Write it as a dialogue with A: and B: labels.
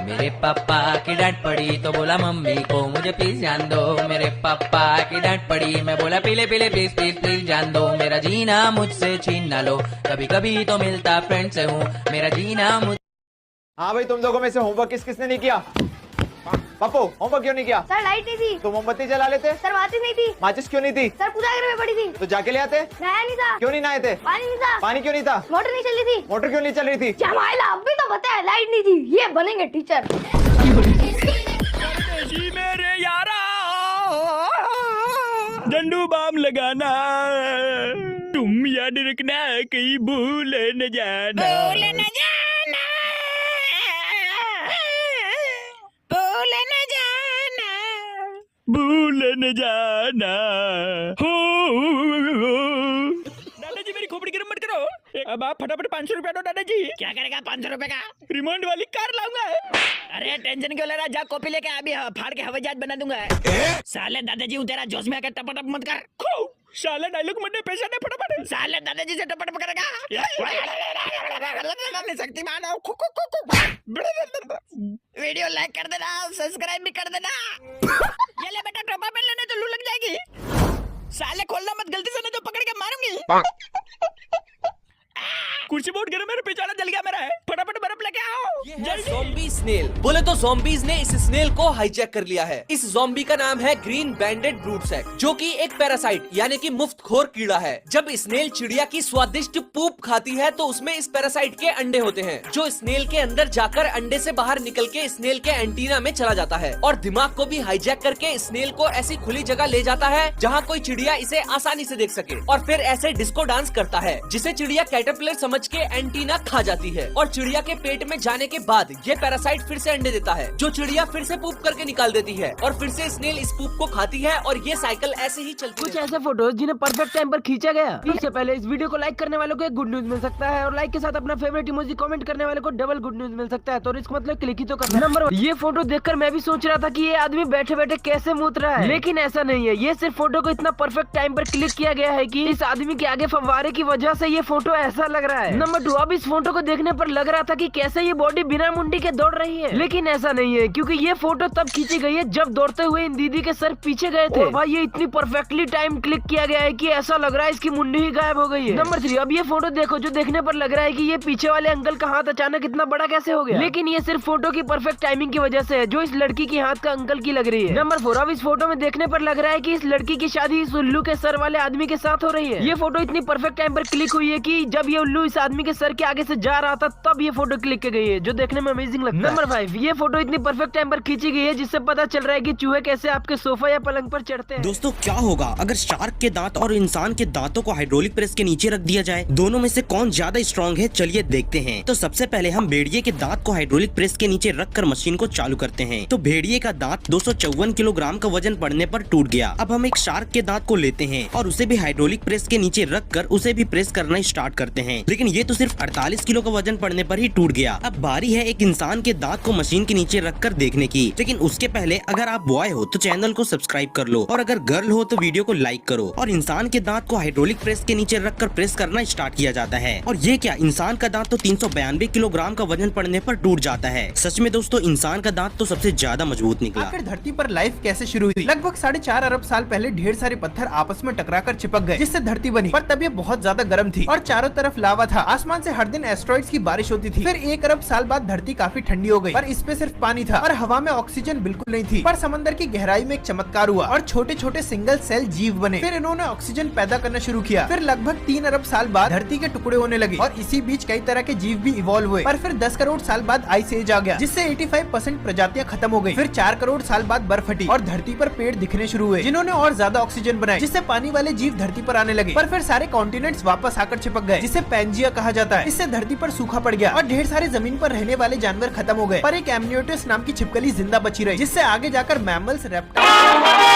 A: मेरे पापा की डांट पड़ी तो बोला मम्मी को मुझे प्लीज जान दो। मेरे पापा की डांट पड़ी, मैं बोला पीले पीले प्लीज प्लीज प्लीज जान दो। मेरा जीना मुझसे छीन ना लो, कभी कभी तो मिलता फ्रेंड से हूँ। मेरा जीना मुझ।
B: हाँ भाई, तुम लोगों में से होमवर्क किसने नहीं किया? पप्पू, होमवर्क क्यों नहीं किया?
C: सर लाइट नहीं थी।
B: तो मोमबत्ती जला लेते।
C: सर माचिस नहीं थी।
B: माचिस क्यों नहीं थी?
C: सर पूजा घर में पड़ी थी।
B: तो जाके ले आते।
C: नहाया नहीं था।
B: क्यों नहीं नहाए थे?
C: पानी नहीं था।
B: पानी क्यों नहीं था?
C: मोटर नहीं चली थी।
B: मोटर क्यों नहीं चल रही थी?
C: जमाइला अभी तो बताया लाइट नहीं थी। ये बनेंगे टीचर।
D: मेरे यारा झंडू बाम लगाना, तुम याद रखना कहीं भूल न जाना। भूल न जाना, भूल न जाना, भूल न जाना। हो दादाजी मेरी खोपड़ी गरम मत करो। अब आप फटाफट 500 रुपया दो दादाजी। क्या करेगा 500 रुपए का? रिमोट वाली कार लाऊंगा। अरे टेंशन क्यों ले रहा, जा कॉपी लेके अभी फाड़ के हवाई जहाज बना दूंगा। साले दादाजी हूँ तेरा, जोश में आकर टपटप मत कर। साले डायलॉग मत दे, पैसा दे फटाफट। साले दादाजी से टपटप करेगा। शक्तिमान वीडियो लाइक कर देना, सब्सक्राइब भी कर देना। ये ले बेटा टोपा पहन लेने तो लू लग जाएगी। साले खोलना मत गलती से, नहीं तो पकड़ के मारूंगी। कुर्सी बहुत गर्म है, पिछवाड़ा जल गया मेरा। फटाफट बर्फ लेके आओ।
E: ये है ज़ॉम्बी स्नेल। बोले तो ज़ॉम्बीज़ ने इस स्नेल को हाईजैक कर लिया है। इस ज़ॉम्बी का नाम है ग्रीन बैंडेड ब्रूटसैक, जो कि एक पैरासाइट यानी कि मुफ्तखोर कीड़ा है। जब स्नेल चिड़िया की स्वादिष्ट पूप खाती है तो उसमें इस पैरासाइट के अंडे होते हैं, जो स्नेल के अंदर जाकर अंडे से बाहर निकल के स्नेल के एंटीना में चला जाता है और दिमाग को भी हाईजैक करके स्नेल को ऐसी खुली जगह ले जाता है जहाँ कोई चिड़िया इसे आसानी से देख सके, और फिर ऐसे डिस्को डांस करता है जिसे चिड़िया कैटरपिलर समझ के एंटीना खा जाती है। और चिड़िया के पेट में जाने के बाद ये पैरासाइट फिर से अंडे देता है, जो चिड़िया फिर से पूप करके निकाल देती है और फिर से स्नेल इस पूप को खाती है, और ये साइकिल ऐसे ही चलती है।
F: कुछ ऐसे फोटोज जिन्हें परफेक्ट टाइम पर खींचा गया। इससे पहले इस वीडियो को लाइक करने वालों को एक गुड न्यूज मिल सकता है, और लाइक के साथ अपना फेवरेट इमोजी कमेंट करने वाले को डबल गुड न्यूज मिल सकता है। तो इसका मतलब क्लिक ही तो करना। नंबर 1, ये फोटो देखकर मैं भी सोच रहा था कि ये आदमी बैठे बैठे कैसे मूत रहा है, लेकिन ऐसा नहीं है। ये सिर्फ फोटो को इतना परफेक्ट टाइम पर क्लिक किया गया है कि इस आदमी के आगे फव्वारे की वजह से ये फोटो ऐसा लग रहा है। नंबर 2, अब इस फोटो को देखने पर लग रहा था कि कैसे ये बॉडी बिना मुंडी के दौड़ रही है, लेकिन ऐसा नहीं है, क्योंकि ये फोटो तब खींची गई है जब दौड़ते हुए इन दीदी के सर पीछे गए थे। और भाई ये इतनी परफेक्टली टाइम क्लिक किया गया है कि ऐसा लग रहा है इसकी मुंडी ही गायब हो गई है। नंबर 3, अब ये फोटो देखो, जो देखने पर लग रहा है कि ये पीछे वाले अंकल का हाथ अचानक इतना बड़ा कैसे हो गया, लेकिन ये सिर्फ फोटो की परफेक्ट टाइमिंग की वजह से है, जो इस लड़की की हाथ का अंकल की लग रही है। नंबर 4, अब इस फोटो में देखने पर लग रहा है कि इस लड़की की शादी इस उल्लू के सर वाले आदमी के साथ हो रही है। ये फोटो इतनी परफेक्ट टाइम पर क्लिक हुई है कि जब ये उल्लू इस आदमी के सर के आगे से जा रहा था तब ये फोटो क्लिक की गई है, जो देखने में अमेजिंग लगता है। नंबर 5, ये फोटो इतनी परफेक्ट टाइम पर खींची गई है जिससे पता चल रहा है कि चूहे कैसे आपके सोफा या पलंग पर चढ़ते हैं।
G: दोस्तों क्या होगा अगर शार्क के दांत और इंसान के दांतों को हाइड्रोलिक प्रेस के नीचे रख दिया जाए? दोनों में से कौन ज्यादा स्ट्रॉन्ग है, चलिए देखते हैं। तो सबसे पहले हम भेड़िए के दांत को हाइड्रोलिक प्रेस के नीचे रखकर मशीन को चालू करते हैं। तो भेड़िए का दांत 254 किलोग्राम का वजन पड़ने पर टूट गया। अब हम एक शार्क के दांत को लेते हैं और उसे भी हाइड्रोलिक प्रेस के नीचे रखकर उसे भी प्रेस करना स्टार्ट करते हैं, लेकिन ये तो सिर्फ 48 किलो का वजन पड़ने पर ही टूट गया। अब बारी है एक इंसान के दांत को मशीन के नीचे रखकर देखने की, लेकिन उसके पहले अगर आप बॉय हो तो चैनल को सब्सक्राइब कर लो, और अगर गर्ल हो तो वीडियो को लाइक करो। और इंसान के दांत को हाइड्रोलिक प्रेस के नीचे रखकर प्रेस करना स्टार्ट किया जाता है, और ये क्या, इंसान का दांत तो 392 किलोग्राम का वजन पड़ने पर टूट जाता है। सच में दोस्तों, इंसान का दांत तो सबसे ज्यादा मजबूत निकला।
H: आखिर धरती पर लाइफ कैसे शुरू हुई? लगभग 4.5 अरब साल पहले ढेर सारे पत्थर आपस में टकराकर चिपक गए, जिससे धरती बनी। पर तब ये बहुत ज्यादा गर्म थी और चारों तरफ लावा था। आसमान से हर दिन एस्ट्रॉइड्स की बारिश होती थी। फिर 1 अरब साल बाद धरती काफी ठंडी हो गई, पर इस पे सिर्फ पानी था और हवा में ऑक्सीजन बिल्कुल नहीं थी। पर समंदर की गहराई में एक चमत्कार हुआ और छोटे छोटे सिंगल सेल जीव बने। फिर इन्होंने ऑक्सीजन पैदा करना शुरू किया। फिर लगभग 3 अरब साल बाद धरती के टुकड़े होने लगे और इसी बीच कई तरह के जीव भी इवॉल्व हुए। पर फिर 10 करोड़ साल बाद आइस एज आ गया, जिससे 85% प्रजातियां खत्म हो गई। फिर 4 करोड़ साल बाद बर्फ हटी और धरती पर पेड़ दिखने शुरू हुए, जिन्होंने और ज्यादा ऑक्सीजन बनाए, जिससे पानी वाले जीव धरती पर आने लगे। पर फिर सारे कॉन्टिनेंट्स वापस आकर चिपक गए, जिसे पैंजिया कहा जाता है। इससे धरती पर सूखा पड़ गया और ढेर सारे जमीन पर रहने वाले जानवर खत्म हो गए। पर एक एमनियोटिस नाम की छिपकली जिंदा बची रही, जिससे आगे जाकर मैमल्स, रेप्टाइल्स